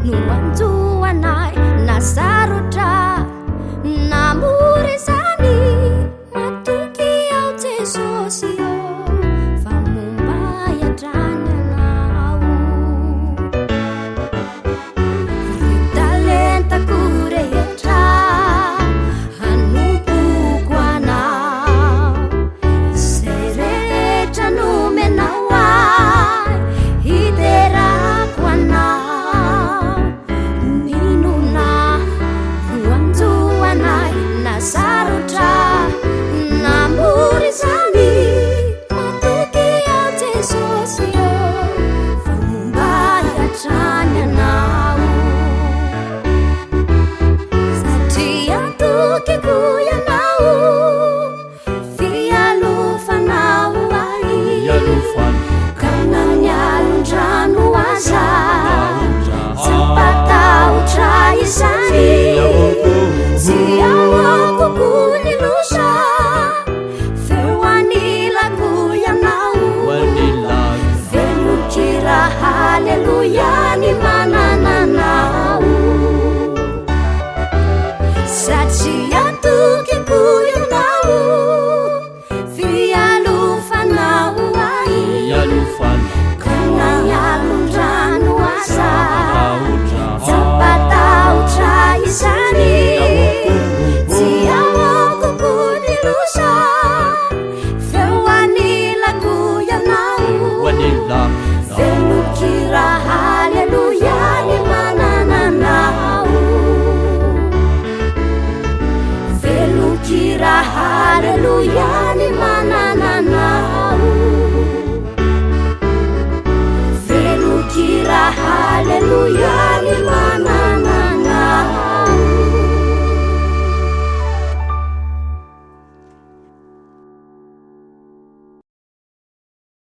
no anjoanay nasarotra namory zany matoky ao Jesosy ao fa momba iatrany anao reo talentako rehetra hanompoko anao zay rehetra nomenao ahy hiterako anao ninona no anjoanay nasarotra namory zany matoky ao Jesosy ao fa momba iatrany anao satria tokiko ianao fialofanao ahy ka nanialondrano aza tsy mpatahotra izany tsy aokoko ny loza feo anilako ianao velokira haleluia ny manana anao satria tokiko ianao fialofanao ahy ka nanialondrano aza tsy mpatahotra izany tsy aokoko ny loza feo anilako ianao velokira haleluia ny manana anao velokira haleluia ny manana anao velokira haleluia